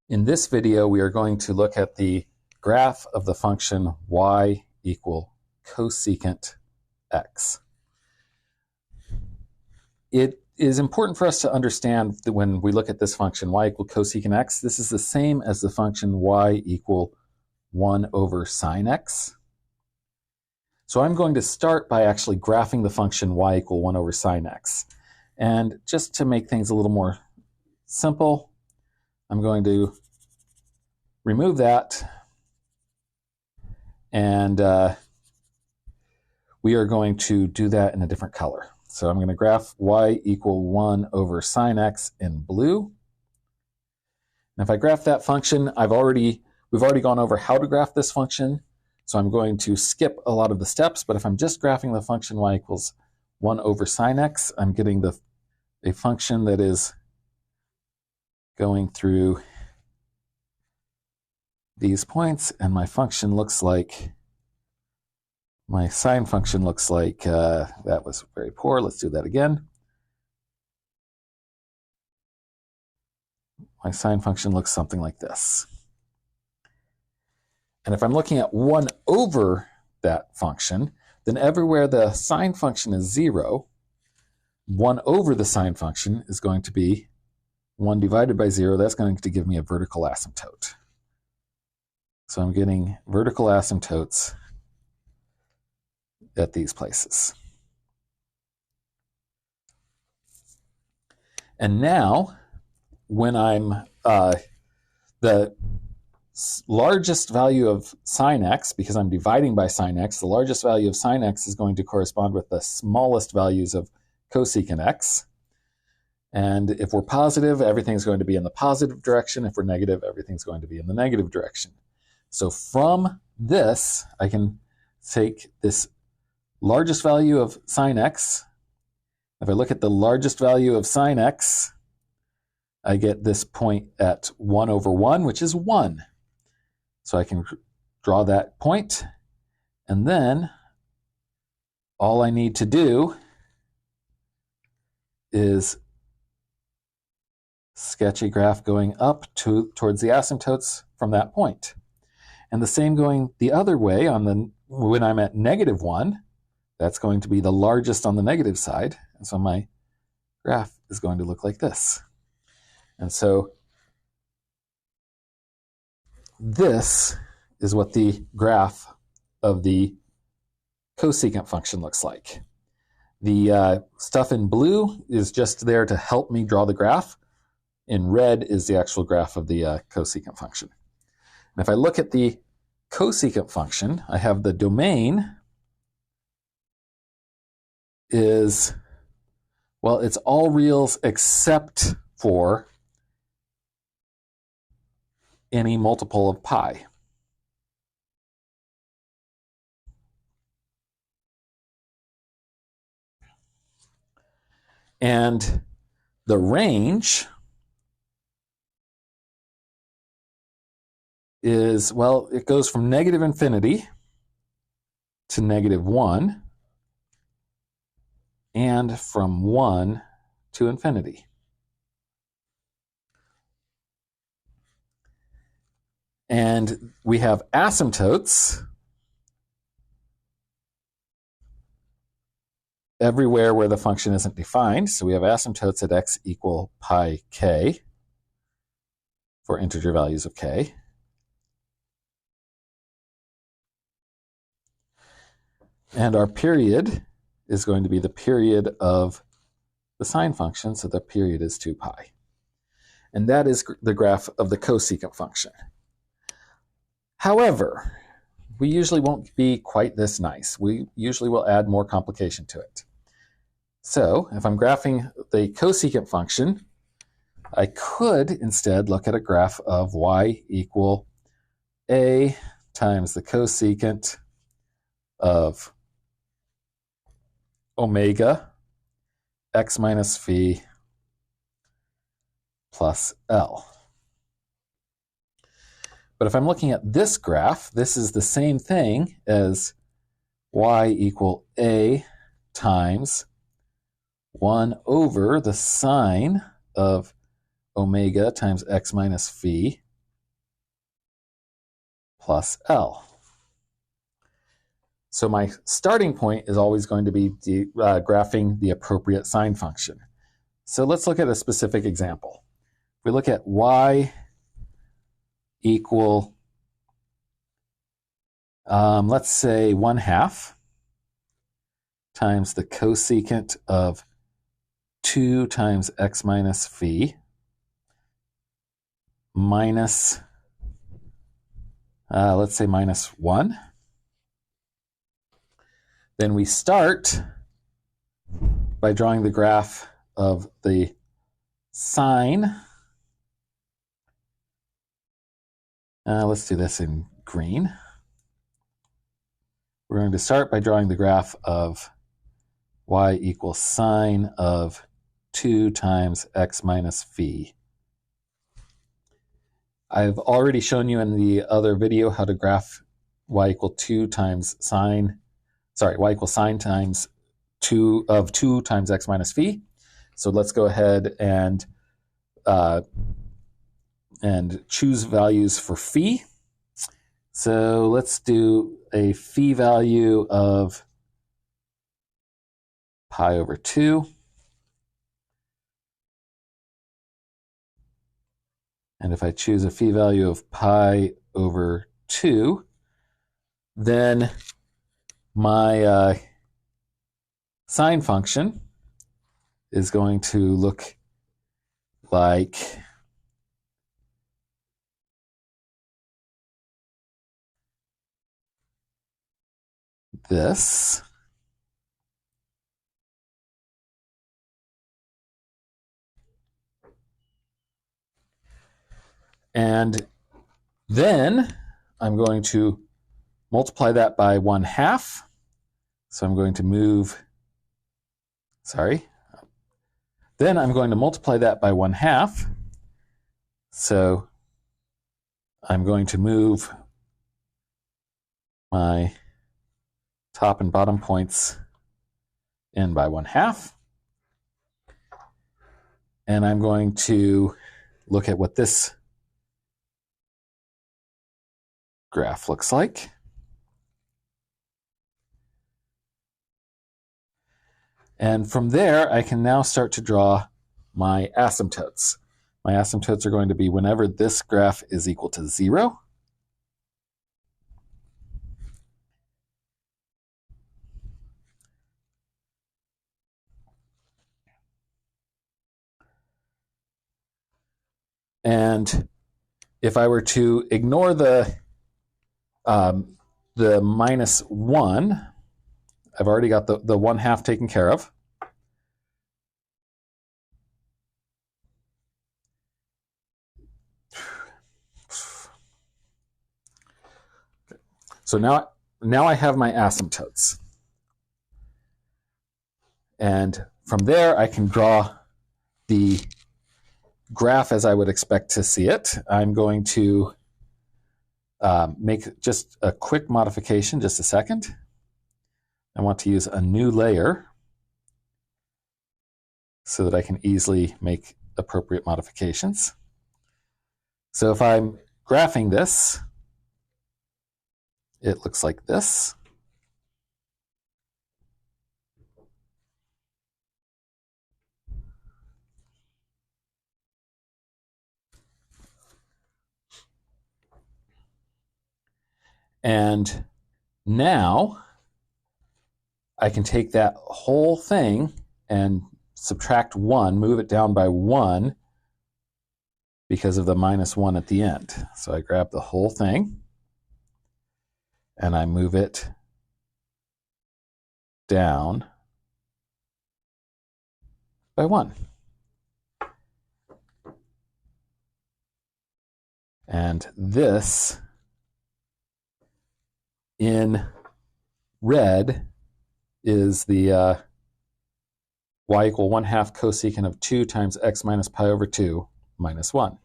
In this video, we are going to look at the graph of the function y equal cosecant x. It is important for us to understand that when we look at this function y equal cosecant x, this is the same as the function y equal 1 over sine x. So I'm going to start by actually graphing the function y equal 1 over sine x. And just to make things a little more simple, I'm going to remove that, and we are going to do that in a different color. So I'm going to graph y equal 1 over sine x in blue. And if I graph that function, we've already gone over how to graph this function, so I'm going to skip a lot of the steps. But if I'm just graphing the function y equals 1 over sine x, I'm getting a function that is going through these points, and my function looks like, my sine function looks like, that was very poor. Let's do that again. My sine function looks something like this. And if I'm looking at 1 over that function, then everywhere the sine function is 0, 1 over the sine function is going to be 1 divided by 0. That's going to give me a vertical asymptote. So I'm getting vertical asymptotes at these places. And now, when I'm the largest value of sine x, because I'm dividing by sine x, the largest value of sine x is going to correspond with the smallest values of cosecant x. And if we're positive, everything's going to be in the positive direction. If we're negative, everything's going to be in the negative direction. So from this, I can take this largest value of sine x. If I look at the largest value of sine x, I get this point at 1 over 1, which is 1. So I can draw that point, and then all I need to do is sketch a graph going up towards the asymptotes from that point. And the same going the other way when I'm at negative 1, that's going to be the largest on the negative side. And so my graph is going to look like this. And so this is what the graph of the cosecant function looks like. The stuff in blue is just there to help me draw the graph. In red is the actual graph of the cosecant function. And if I look at the cosecant function, I have the domain is, well, it's all reals except for any multiple of pi. And the range is, well, it goes from negative infinity to negative 1, and from 1 to infinity. And we have asymptotes everywhere where the function isn't defined. So we have asymptotes at x equal pi k for integer values of k. And our period is going to be the period of the sine function, so the period is 2 pi. And that is the graph of the cosecant function. However, we usually won't be quite this nice. We usually will add more complication to it. So if I'm graphing the cosecant function, I could instead look at a graph of y equal a times the cosecant of omega x minus phi plus L. But if I'm looking at this graph, this is the same thing as y equal a times 1 over the sine of omega times x minus phi plus L. So my starting point is always going to be graphing the appropriate sine function. So let's look at a specific example. We look at y equal, let's say 1/2 times the cosecant of 2 times x minus phi minus, let's say minus 1. Then we start by drawing the graph of the sine. Let's do this in green. We're going to start by drawing the graph of y equals sine of 2 times x minus phi. I've already shown you in the other video how to graph y equal 2 times sine, y equals sine times 2 times x minus phi. So let's go ahead and choose values for phi. So let's do a phi value of pi over 2. And if I choose a phi value of pi over 2, then my sine function is going to look like this. And then I'm going to multiply that by 1/2. So I'm going to move, Then I'm going to multiply that by 1/2. So I'm going to move my top and bottom points in by 1/2. And I'm going to look at what this graph looks like. And from there, I can now start to draw my asymptotes. My asymptotes are going to be whenever this graph is equal to 0. And if I were to ignore the minus 1, I've already got the 1/2 taken care of. So now I have my asymptotes. And from there, I can draw the graph as I would expect to see it. I'm going to make just a quick modification, just a second. I want to use a new layer so that I can easily make appropriate modifications. So if I'm graphing this, it looks like this. And now I can take that whole thing and subtract 1, move it down by 1 because of the minus 1 at the end. So I grab the whole thing and I move it down by 1. And this in red is the y equal 1/2 cosecant of 2 times x minus pi over 2 minus 1.